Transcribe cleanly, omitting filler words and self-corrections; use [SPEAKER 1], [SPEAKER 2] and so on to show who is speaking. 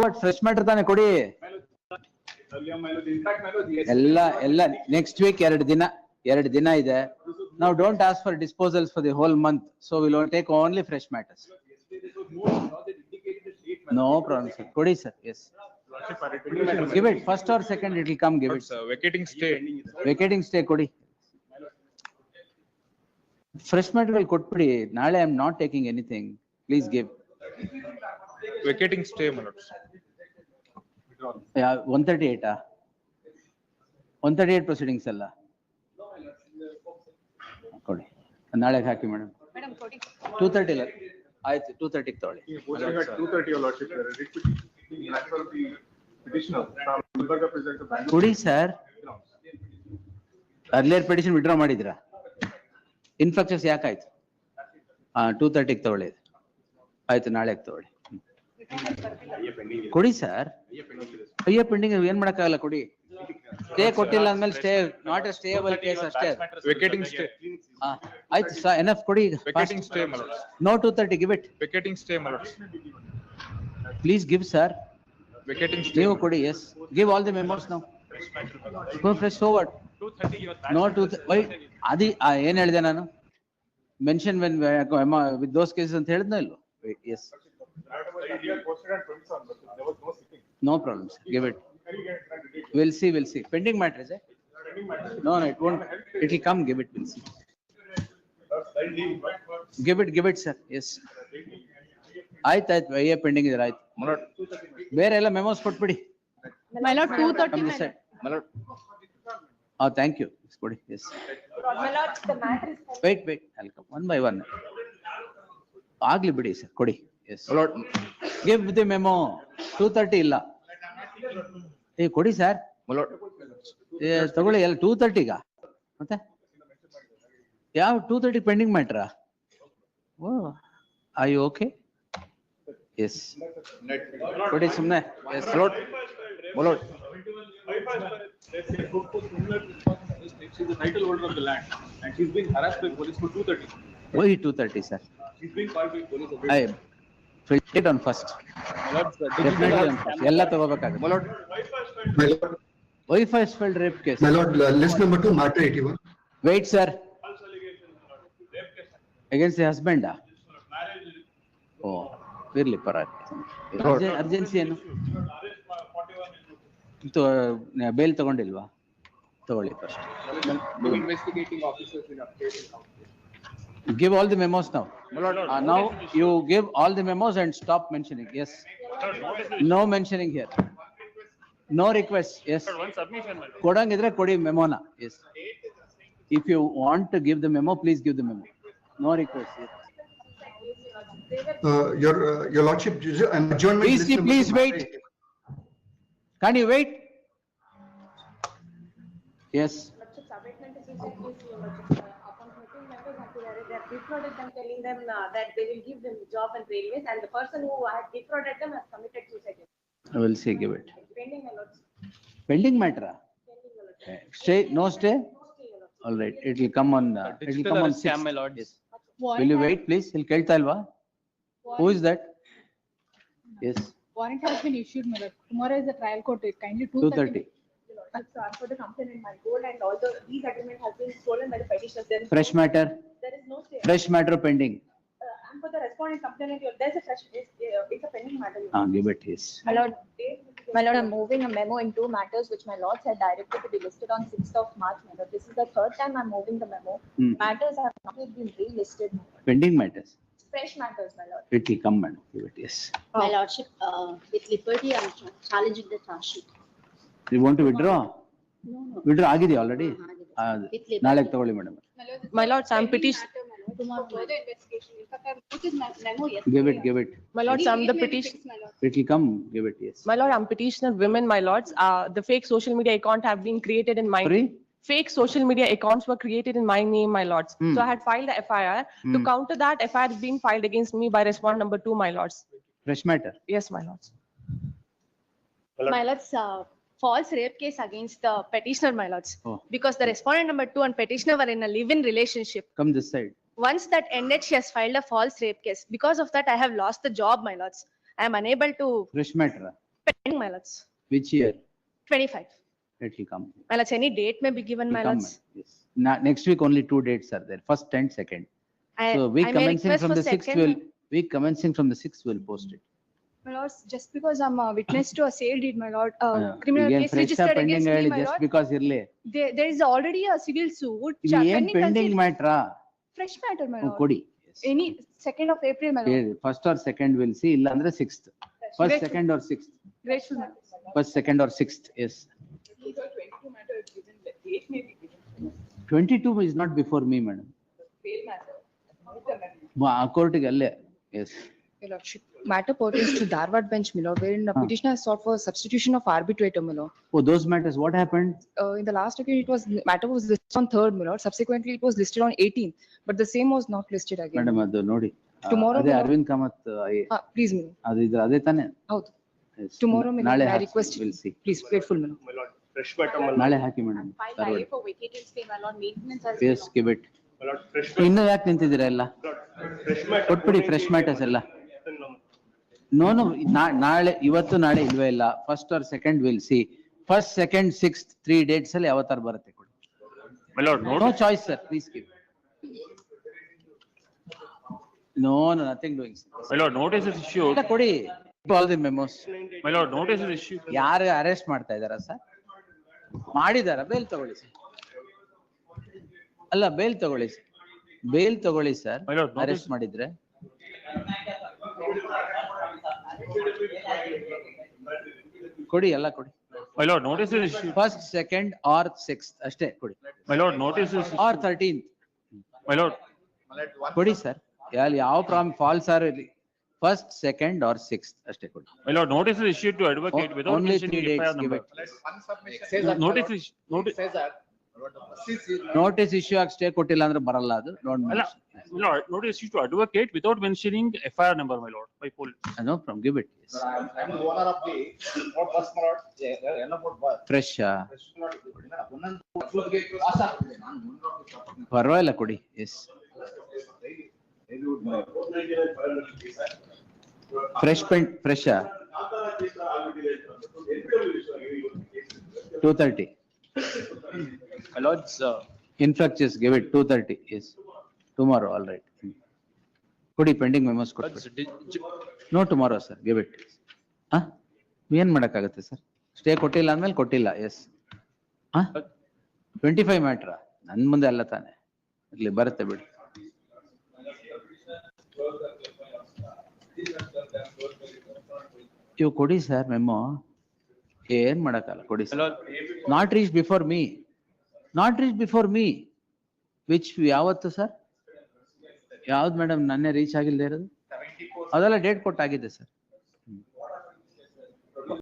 [SPEAKER 1] what? Fresh matter ತಾನೆ ಕೊಡಿ. ಎಲ್ಲ next week 2 ದಿನ ಇದೆ. Now don't ask for disposals for the whole month. So we'll take only fresh matters. No problem, sir. ಕೊಡಿ sir. Yes. Give it first or second, it will come. Give it.
[SPEAKER 2] Vacating stay.
[SPEAKER 1] Vacating stay ಕೊಡಿ. Fresh matter will ಕೊಟ್ಬಿಡಿ. ನಾಳೆ I am not taking anything. Please give.
[SPEAKER 2] Vacating stay, my lords.
[SPEAKER 1] Yeah, 138 138 proceedings ಅಲ್ಲ ಕೊಡಿ. ನಾಳೆಗೆ ಹಾಕಿ madam. 230 ಇಲ್ಲ ಆಯ್ತು 230 ತಗೊಳ್ಳಿ.
[SPEAKER 2] 230 your lordship.
[SPEAKER 1] ಕೊಡಿ ಸರ್. ಅರ್ಲಿಯರ್ ಪಿಟಿಷನ್ ವಿಡ್ರಾ ಮಾಡಿದ್ರಾ? ಇನ್ಫ್ಲಕ್ಸಸ್ ಯಾಕಾಯ್ತು? 230 ತಗೊಳ್ಳಿ. ಆಯ್ತು ನಾಳೆಗೆ ತಗೊಳ್ಳಿ. ಕೊಡಿ ಸರ್. ಅಯ್ಯೋ ಪೆಂಡಿಂಗ್ ಏನ್ ಮಾಡಕ್ಕಾಗಲ್ಲ ಕೊಡಿ. ಸ್ಟೇ ಕೊಟ್ಟಿಲ್ಲ ಅಂದ್ಮೇಲೆ stay not A stable case ಅಷ್ಟೇ.
[SPEAKER 2] Vacating stay.
[SPEAKER 1] ಆಯ್ತು ಸರ್ ಎನಫ್ ಕೊಡಿ.
[SPEAKER 2] Vacating stay, my lords.
[SPEAKER 1] No 230 give it.
[SPEAKER 2] Vacating stay, my lords.
[SPEAKER 1] Please give sir.
[SPEAKER 2] Vacating stay.
[SPEAKER 1] ನೀವು ಕೊಡಿ. Yes, give all the memos now. Go fresh forward.
[SPEAKER 3] 230
[SPEAKER 1] No 2 why ಅದಿ ಏನ್ ಹೇಳಿದೆ ನಾನು? Mention when with those cases ಅಂತ ಹೇಳಿದ್ನೋ ಇಲ್ವೋ? Yes. No problems. Give it. We'll see. Pending matter is it? No, it won't. It will come. Give it. We'll see. Give it, sir. Yes. ಆಯ್ತು. ಅಯ್ಯ pending ಇದೆ. ಆಯ್ತು. ಬೇರೆ ಎಲ್ಲ ಮೆಮೋಸ್ ಕೊಟ್ಬಿಡಿ.
[SPEAKER 4] My lord, 230.
[SPEAKER 1] My lord. Thank you. ಕೊಡಿ. Yes.
[SPEAKER 4] My lord, the matter is.
[SPEAKER 1] Wait. I'll come one by one. ಆಗ್ಲಿ ಬಿಡಿ ಸರ್ ಕೊಡಿ. Yes.
[SPEAKER 2] My lord.
[SPEAKER 1] Give the memo. 230 ಇಲ್ಲ. ಕೊಡಿ ಸರ್.
[SPEAKER 2] My lord.
[SPEAKER 1] ತಗೊಳ್ಳಿ ಎಲ್ಲ 230 ಮತ್ತೆ ಯಾವ 230 ಪೆಂಡಿಂಗ್ ಮ್ಯಾಟ್ರಾ? Oh I okay. ಎಸ್ ಕೊಡಿ ಸುಮ್ಮನೆ. Yes
[SPEAKER 2] My lord. My lord.
[SPEAKER 3] She's the title holder of the land and she's being harassed by police for 230.
[SPEAKER 1] Why 230 sir?
[SPEAKER 3] She's being called by police.
[SPEAKER 1] I fill on first. Definitely on first ಎಲ್ಲ ತಗೋಬೇಕಾಗುತ್ತೆ.
[SPEAKER 2] My lord.
[SPEAKER 5] My lord,
[SPEAKER 1] wife has filed rape case.
[SPEAKER 5] my lord, list number 2, matter 81.
[SPEAKER 1] Wait sir. Against the husband? Oh ಇರ್ಲಿ ಪರವಾಗಿಲ್ಲ. Urgency ಏನು? Bail ತಗೊಂಡಿಲ್ವಾ? ತಗೊಳ್ಳಿ first.
[SPEAKER 3] Investigating officers in update.
[SPEAKER 1] Give all the memos now. Now you give all the memos and stop mentioning. Yes. No mentioning here. No request. Yes.
[SPEAKER 3] One submission, my lord.
[SPEAKER 1] ಕೊಡಂಗಿದ್ರೆ ಕೊಡಿ ಮೆಮೋನ. Yes. If you want to give the memo, please give the memo. No request. Yes.
[SPEAKER 5] Your lordship, an adjournment.
[SPEAKER 1] Please,
[SPEAKER 5] list number
[SPEAKER 1] please
[SPEAKER 5] 2,
[SPEAKER 1] wait.
[SPEAKER 5] matter 81.
[SPEAKER 1] Can you wait? Yes.
[SPEAKER 4] Upon meeting members have to they have defrauded them, telling them that they will give them job and railways, and the person who had defrauded them has committed suicide.
[SPEAKER 1] I will see. Give it.
[SPEAKER 4] Pending, my lord.
[SPEAKER 1] Pending matter.
[SPEAKER 4] Pending, my lord.
[SPEAKER 1] Stay. No stay.
[SPEAKER 4] No stay, my lord.
[SPEAKER 1] All right. It will come on. It will come on 6th.
[SPEAKER 3] my lord.
[SPEAKER 1] Yes. Will you wait, please? He'll ಕೇಳ್ತಾ ಇಲ್ವಾ? Who is that? Yes.
[SPEAKER 4] Warrant has been issued, my lord. Tomorrow is the trial court date. Kindly
[SPEAKER 1] 230.
[SPEAKER 4] For the complaint in my gold and all these agreement has been stolen by the petitioners. There is
[SPEAKER 1] Fresh matter.
[SPEAKER 4] There is no stay.
[SPEAKER 1] Fresh matter pending.
[SPEAKER 4] And for the respondent complainant, there's a fresh, it's a pending matter.
[SPEAKER 1] Give it. Yes.
[SPEAKER 6] My lord, I'm moving a memo in 2 matters which my lords had directed to be listed on 6th of March. My lord, this is the 3rd time I'm moving the memo. Matters have not yet been relisted.
[SPEAKER 1] Pending matters.
[SPEAKER 6] Fresh matters, my lord.
[SPEAKER 1] It will come, madam. Give it. Yes.
[SPEAKER 7] My lordship, with liberty, I'm challenging the charge sheet.
[SPEAKER 1] You want to withdraw?
[SPEAKER 7] No.
[SPEAKER 1] Withdraw ಆಗಿದೆ already.
[SPEAKER 7] With liberty.
[SPEAKER 1] ನಾಳೆ ತಗೊಳ್ಳಿ madam.
[SPEAKER 8] My lords, I'm petition.
[SPEAKER 4] Further investigation. In fact, I put this memo
[SPEAKER 1] Give it.
[SPEAKER 8] My lords, I'm the petition.
[SPEAKER 1] It will come. Give it. Yes.
[SPEAKER 8] My lord, I'm petitioner women, my lords. The fake social media account have been created in my
[SPEAKER 1] Sorry?
[SPEAKER 8] fake social media accounts were created in my name, my lords. So I had filed the FIR. To counter that, FIR is being filed against me by respondent number 2, my lords.
[SPEAKER 1] Fresh matter.
[SPEAKER 8] Yes, my lords.
[SPEAKER 6] My lords, false rape case against the petitioner, my lords.
[SPEAKER 1] Oh.
[SPEAKER 6] Because the respondent number 2 and petitioner were in a live-in relationship.
[SPEAKER 1] Come this side.
[SPEAKER 6] Once that ended, she has filed a false rape case. Because of that, I have lost the job, my lords. I am unable to.
[SPEAKER 1] Fresh matter.
[SPEAKER 9] Pending, my lords.
[SPEAKER 1] Which year?
[SPEAKER 9] 25.
[SPEAKER 1] Let me come.
[SPEAKER 9] My lords, any date may be given, my
[SPEAKER 1] Come,
[SPEAKER 9] lords.
[SPEAKER 1] Yes. Next week only 2 dates are there, first and second. So
[SPEAKER 9] I
[SPEAKER 1] week
[SPEAKER 9] may
[SPEAKER 1] commencing
[SPEAKER 9] request
[SPEAKER 1] from
[SPEAKER 9] for
[SPEAKER 1] the 6th
[SPEAKER 9] second.
[SPEAKER 1] will, week commencing from the 6th will post it.
[SPEAKER 6] My lords, just because I'm a witness to a sale deed, my lord, criminal
[SPEAKER 1] Again,
[SPEAKER 6] case
[SPEAKER 1] fresh
[SPEAKER 6] registered
[SPEAKER 1] pending
[SPEAKER 6] against me,
[SPEAKER 1] ಹೇಳಿ
[SPEAKER 6] my
[SPEAKER 1] just
[SPEAKER 6] lord.
[SPEAKER 1] because ಇರ್ಲಿ.
[SPEAKER 6] There is already a civil suit.
[SPEAKER 1] ಇದು ಏನ್
[SPEAKER 6] pending
[SPEAKER 1] pending
[SPEAKER 6] consider-
[SPEAKER 1] ಮ್ಯಾಟ್ರಾ?
[SPEAKER 6] Fresh matter, my lord.
[SPEAKER 1] ಕೊಡಿ.
[SPEAKER 6] Any 2nd of April, my lord.
[SPEAKER 1] ಹೇಳಿ first or second will see, ಇಲ್ಲ ಅಂದ್ರೆ 6th. First
[SPEAKER 6] Grateful.
[SPEAKER 1] Second or 6th.
[SPEAKER 6] Grateful, my lord.
[SPEAKER 1] First second or 6th, yes. 22 is not before me, madam. ಕೋರ್ಟಿಗೆ ಅಲ್ಲೇ, yes.
[SPEAKER 10] Your Lordship, matter pertains to Dharwad bench, my lord, wherein the petitioner has sought for substitution of arbitrator, my lord.
[SPEAKER 1] Oh, those matters, what happened?
[SPEAKER 10] In the last occasion, it was, matter was listed on 3rd, my lord. Subsequently, it was listed on 18th, but the same was not listed again.
[SPEAKER 1] Madam ಅದು ನೋಡಿ.
[SPEAKER 10] Tomorrow,
[SPEAKER 1] ಅದೇ
[SPEAKER 10] madam.
[SPEAKER 1] Arvind Kamath
[SPEAKER 10] Please, my lord.
[SPEAKER 1] ಅದು ಇದು ಅದೇ ತಾನೇ?
[SPEAKER 10] ಹೌದು.
[SPEAKER 1] Yes.
[SPEAKER 10] Tomorrow, my lord,
[SPEAKER 1] ನಾಳೆ
[SPEAKER 10] may I
[SPEAKER 1] hockey,
[SPEAKER 10] request,
[SPEAKER 1] we'll see.
[SPEAKER 10] please, grateful, my lord.
[SPEAKER 3] My lord, fresh matter, my lord.
[SPEAKER 1] ನಾಳೆ ಹಾಕಿ madam.
[SPEAKER 4] Filed IA for vacated stay, my lord, maintenance has
[SPEAKER 1] Yes,
[SPEAKER 4] been.
[SPEAKER 1] give it.
[SPEAKER 3] My lord, fresh
[SPEAKER 1] ಇನ್ನು ಯಾಕೆ ನಿಂತಿದ್ದೀರಾ ಎಲ್ಲ?
[SPEAKER 3] fresh matter.
[SPEAKER 1] ಕೊಟ್ಬಿಡಿ fresh matters ಎಲ್ಲ. No, ನಾಳೆ ಇವತ್ತು ನಾಳೆ ಇಲ್ವೇ ಇಲ್ಲ. First or second will see. First second 6th 3 dates ಅಲ್ಲಿ ಯಾವತ್ತಾರು ಬರುತ್ತೆ ಕೊಡಿ.
[SPEAKER 2] My lord,
[SPEAKER 1] No choice, sir, please give. No, nothing doing.
[SPEAKER 2] My lord, notice is issued.
[SPEAKER 1] ಇಲ್ಲ ಕೊಡಿ. All the memos.
[SPEAKER 2] My lord, notice is issued.
[SPEAKER 1] ಯಾರು arrest ಮಾಡ್ತಾ ಇದಾರ sir? ಮಾಡಿದಾರ, ಬೇಲ್ ತಗೊಳ್ಳಿ ಸರ್. ಅಲ್ಲ ಬೇಲ್ ತಗೊಳ್ಳಿ ಸರ್. ಬೇಲ್ ತಗೊಳ್ಳಿ sir.
[SPEAKER 2] My lord, notice-
[SPEAKER 1] arrest ಮಾಡಿದ್ರೆ. ಕೊಡಿ ಎಲ್ಲ ಕೊಡಿ.
[SPEAKER 2] My lord, notice is issued.
[SPEAKER 1] First second or 6th ಅಷ್ಟೇ ಕೊಡಿ.
[SPEAKER 2] My lord, notice is
[SPEAKER 1] are
[SPEAKER 2] issued.
[SPEAKER 1] 13th
[SPEAKER 2] My lord,
[SPEAKER 1] ಕೊಡಿ ಸರ್. ಯಾವ from falls or first second or 6th ಅಷ್ಟೇ ಕೊಡಿ.
[SPEAKER 2] my lord, notice is issued to advocate without
[SPEAKER 1] Only
[SPEAKER 2] mentioning
[SPEAKER 1] 3
[SPEAKER 2] FIR
[SPEAKER 1] dates, give
[SPEAKER 2] number.
[SPEAKER 1] it.
[SPEAKER 2] Notice is, notice.
[SPEAKER 1] Notice issue ಆಗಿ stay ಕೊಟ್ಟಿಲ್ಲ ಅಂದ್ರೆ ಬರಲ್ಲ ಅದು.
[SPEAKER 2] ಅಲ್ಲ, my lord, notice issued to advocate without mentioning FIR number, my lord, by police.
[SPEAKER 1] No problem, give it.
[SPEAKER 3] I'm the owner of the, what bus, my lord? Yellow boat bus.
[SPEAKER 1] Fresh
[SPEAKER 3] ಒಂದೊಂದು
[SPEAKER 1] ಪರವಾಗಿಲ್ಲ ಕೊಡಿ. Yes fresh paint fresh 230.
[SPEAKER 2] My lords,
[SPEAKER 1] Infectious, give it 230, yes. Tomorrow, all right. ಕೊಡಿ pending memos ಕೊಡಿ. No tomorrow sir, give it. ಏನ್ ಮಾಡಕ್ಕಾಗತ್ತೆ sir? Stay ಕೊಟ್ಟಿಲ್ಲ ಅಂದ್ಮೇಲೆ ಕೊಟ್ಟಿಲ್ಲ, ಎಸ್. 25 ಮ್ಯಾಟ್ರಾ? ನನ್ ಮುಂದೆ ಅಲ್ಲ ತಾನೆ, ಇಲ್ಲಿ ಬರುತ್ತೆ ಬಿಡಿ. ಇವು ಕೊಡಿ ಸರ್ ಮೆಮೋ. ಏನ್ ಮಾಡಕ್ಕಲ್ಲ, ಕೊಡಿ sir. Not reach before me. Not reach before me. Which ಯಾವತ್ತು ಸರ್? ಯಾವ್ದು ಮೇಡಮ್ ನನ್ನೇ ರೀಚ್ ಆಗಿಲ್ಲದೆ ಇರೋದು? ಅದೆಲ್ಲ ಡೇಟ್ ಕೊಟ್ಟಾಗಿದೆ ಸರ್.